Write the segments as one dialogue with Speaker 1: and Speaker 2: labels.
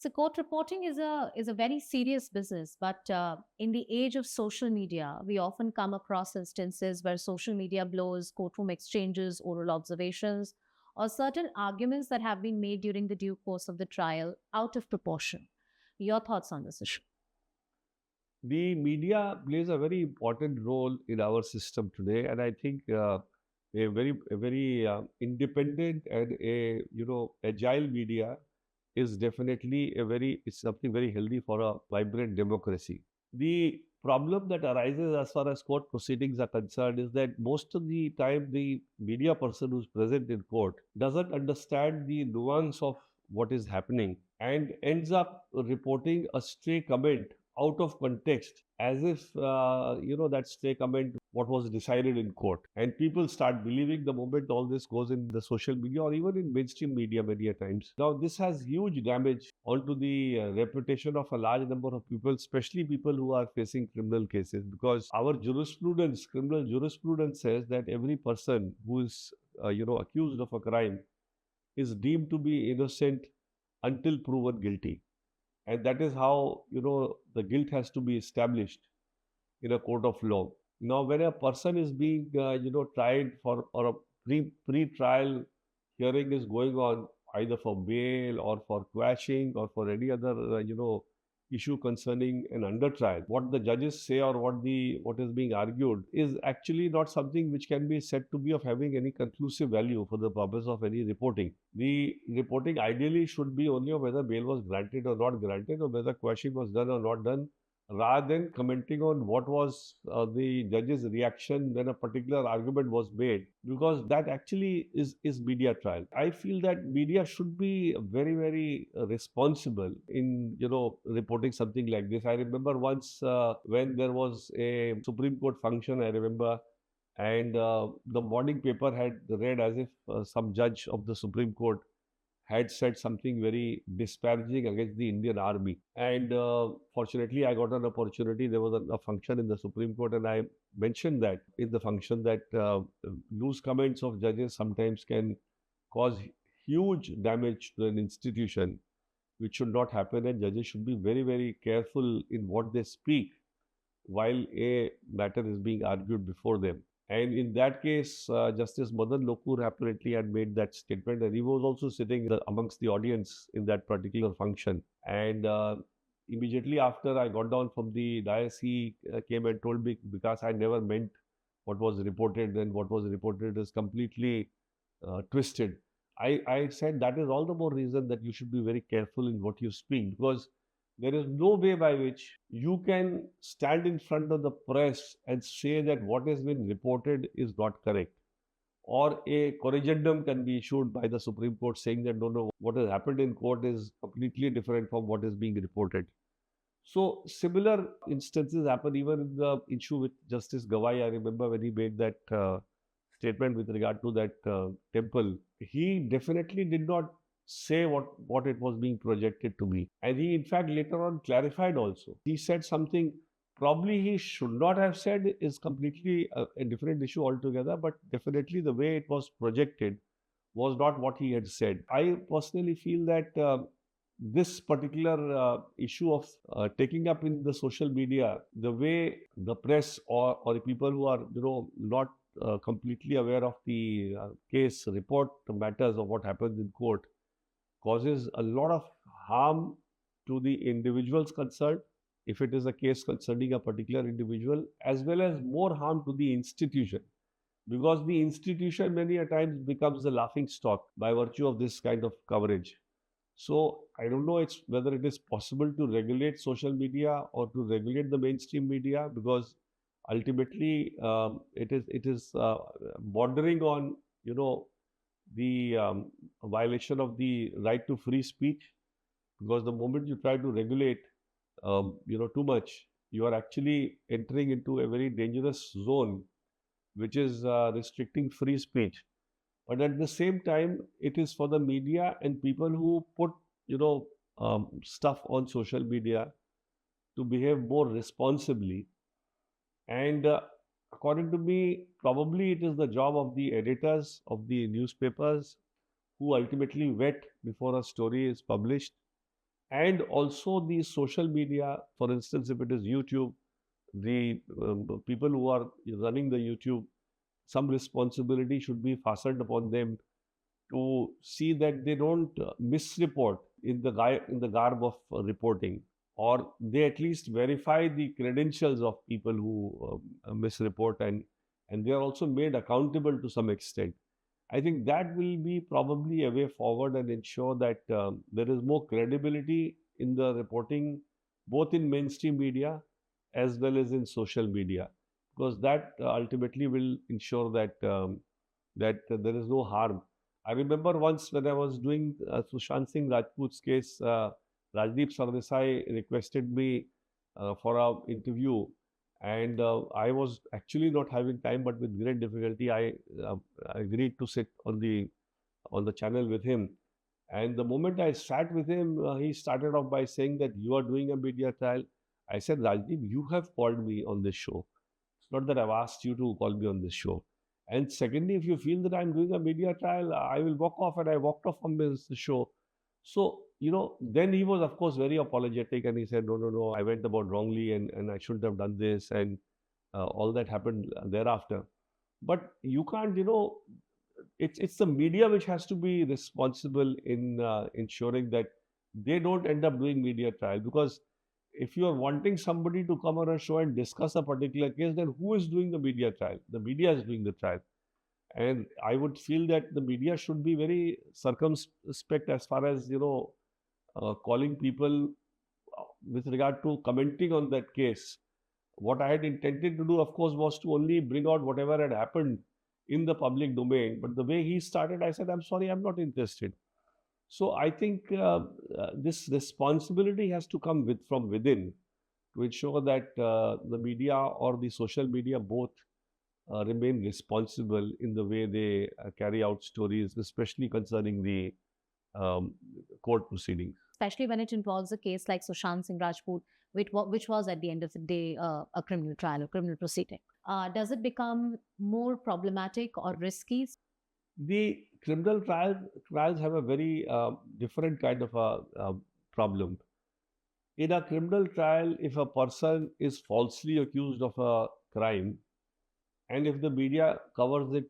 Speaker 1: So court reporting is a very serious business, but in the age of social media, we often come across instances where social media blows courtroom exchanges, oral observations, or certain arguments that have been made during the due course of the trial out of proportion. Your thoughts on this issue?
Speaker 2: The media plays a very important role in our system today, and I think a very independent and a agile media is definitely it's something very healthy for a vibrant democracy. The problem that arises as far as court proceedings are concerned is that most of the time the media person who's present in court doesn't understand the nuance of what is happening and ends up reporting a stray comment out of context as if that stray comment what was decided in court, and people start believing the moment all this goes in the social media or even in mainstream media many a times. Now this has huge damage onto the reputation of a large number of people, especially people who are facing criminal cases, because our jurisprudence, criminal jurisprudence, says that every person who is accused of a crime is deemed to be innocent until proven guilty, and that is how the guilt has to be established in a court of law. Now when a person is being tried for, or a pre-trial hearing is going on either for bail or for quashing or for any other issue concerning an under trial, what the judges say or what is being argued is actually not something which can be said to be of having any conclusive value for the purpose of any reporting. The reporting ideally should be only of whether bail was granted or not granted, or whether quashing was done or not done, rather than commenting on what was the judge's reaction when a particular argument was made, because that actually is media trial. I feel that media should be very responsible in reporting something like this. I remember once when there was a Supreme Court function, I remember, and the morning paper had read as if some judge of the Supreme Court had said something very disparaging against the Indian Army. And fortunately, I got an opportunity. There was a function in the Supreme Court, and I mentioned that in the function that loose comments of judges sometimes can cause huge damage to an institution, which should not happen. And judges should be very careful in what they speak while a matter is being argued before them. And in that case, Justice Madan Lokur apparently had made that statement, and he was also sitting amongst the audience in that particular function. And immediately after I got down from the dais, he came and told me, because I never meant what was reported, and what was reported is completely twisted. I said that is all the more reason that you should be very careful in what you speak, because there is no way by which you can stand in front of the press and say that what has been reported is not correct. Or a corrigendum can be issued by the Supreme Court saying that no, what has happened in court is completely different from what is being reported. So similar instances happen even in the issue with Justice Gawai. I remember when he made that statement with regard to that temple, he definitely did not say what it was being projected to be. And he, in fact, later on clarified also. He said something probably he should not have said, is completely a different issue altogether, but definitely the way it was projected was not what he had said. I personally feel that this particular issue of taking up in the social media, the way the press or the people who are not completely aware of the case report matters of what happens in court, causes a lot of harm to the individuals concerned, if it is a case concerning a particular individual, as well as more harm to the institution, because the institution many a times becomes the laughing stock by virtue of this kind of coverage. So I don't know whether it is possible to regulate social media or to regulate the mainstream media, because ultimately it is bordering on the violation of the right to free speech, because the moment you try to regulate too much, you are actually entering into a very dangerous zone, which is restricting free speech. But at the same time, it is for the media and people who put stuff on social media to behave more responsibly. And according to me, probably it is the job of the editors of the newspapers, who ultimately vet before a story is published, And also the social media, for instance, if it is YouTube, the people who are running the YouTube, some responsibility should be fastened upon them to see that they don't misreport in the garb of reporting, or they at least verify the credentials of people who misreport, and they are also made accountable to some extent. I think that will be probably a way forward and ensure that there is more credibility in the reporting, both in mainstream media as well as in social media, because that ultimately will ensure that there is no harm. I remember once when I was doing Sushant Singh Rajput's case, Rajdeep Sardesai requested me for an interview, and I was actually not having time, but with great difficulty, uh, I agreed to sit on the channel with him. And the moment I sat with him, he started off by saying that you are doing a media trial. I said, Rajdeep, you have called me on this show. It's not that I've asked you to call me on this show. And secondly, if you feel that I'm doing a media trial, I will walk off. And I walked off from this show. So, then he was, of course, very apologetic. And he said, no, no, no, I went about wrongly, and I shouldn't have done this. And all that happened thereafter. But you can't, it's the media which has to be responsible in ensuring that they don't end up doing media trial, because if you are wanting somebody to come on a show and discuss a particular case, then who is doing the media trial? The media is doing the trial. And I would feel that the media should be very circumspect as far as, calling people with regard to commenting on that case. What I had intended to do, of course, was to only bring out whatever had happened in the public domain. But the way he started, I said, I'm sorry, I'm not interested. So I think this responsibility has to come from within, to ensure that the media or the social media both remain responsible in the way they carry out stories, especially concerning the um, court proceedings.
Speaker 1: Especially when it involves a case like Sushant Singh Rajput, which was at the end of the day a criminal trial, a criminal proceeding. Does it become more problematic or risky?
Speaker 2: The criminal trials have a very different kind of a problem. In a criminal trial, if a person is falsely accused of a crime, and if the media covers it,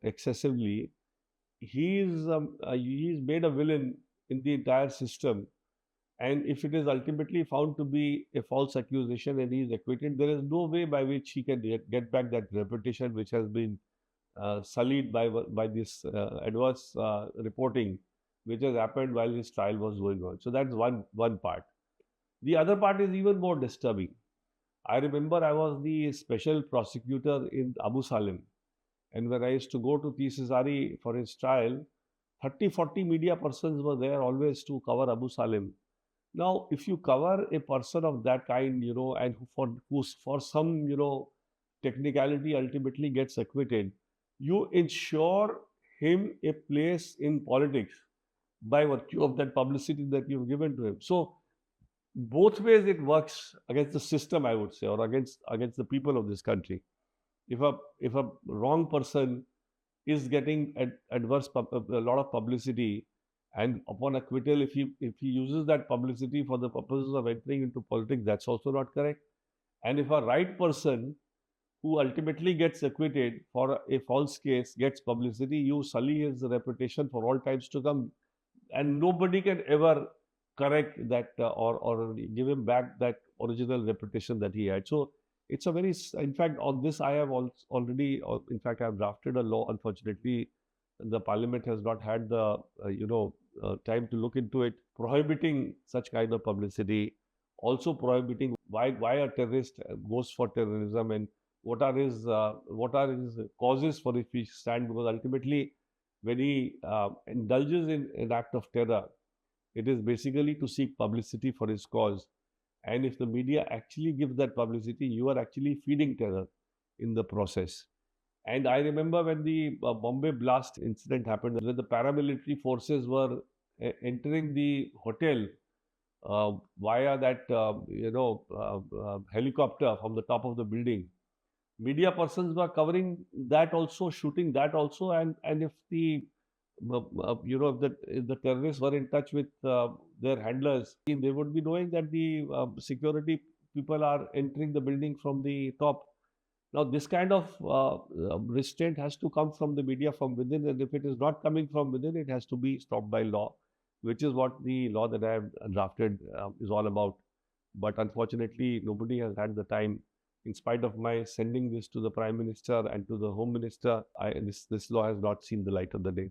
Speaker 2: excessively, he's made a villain in the entire system. And if it is ultimately found to be a false accusation and he is acquitted, there is no way by which he can get back that reputation which has been sullied by this adverse reporting which has happened while his trial was going on. So that's one part. The other part is even more disturbing. I remember I was the special prosecutor in Abu Salim, and when I used to go to P. Cesari for his trial, 30, 40 media persons were there always to cover Abu Salim. Now, if you cover a person of that kind, and who's for some, technicality ultimately gets acquitted, you ensure him a place in politics by virtue of that publicity that you've given to him. So both ways it works against the system, I would say, or against the people of this country. If a wrong person is getting a lot of publicity, and upon acquittal, if he uses that publicity for the purposes of entering into politics, that's also not correct. And if a right person who ultimately gets acquitted for a false case gets publicity, you sully his reputation for all times to come, and nobody can ever correct that or give him back that original reputation that he had. So it's a very, in fact, on this I have already, in fact, I've drafted a law. Unfortunately, the parliament has not had the time to look into it, prohibiting such kind of publicity, also prohibiting why a terrorist goes for terrorism, and what are his causes for if he stand, because ultimately when he indulges in an act of terror, it is basically to seek publicity for his cause. And if the media actually gives that publicity, you are actually feeding terror in the process. And I remember when the Bombay blast incident happened, when the paramilitary forces were entering the hotel via that helicopter from the top of the building. Media persons were covering that also, shooting that also, and if the If the terrorists were in touch with their handlers, they would be knowing that the security people are entering the building from the top. Now, this kind of restraint has to come from the media from within, and if it is not coming from within, it has to be stopped by law, which is what the law that I have drafted is all about. But unfortunately, nobody has had the time. In spite of my sending this to the Prime Minister and to the Home Minister, this law has not seen the light of the day.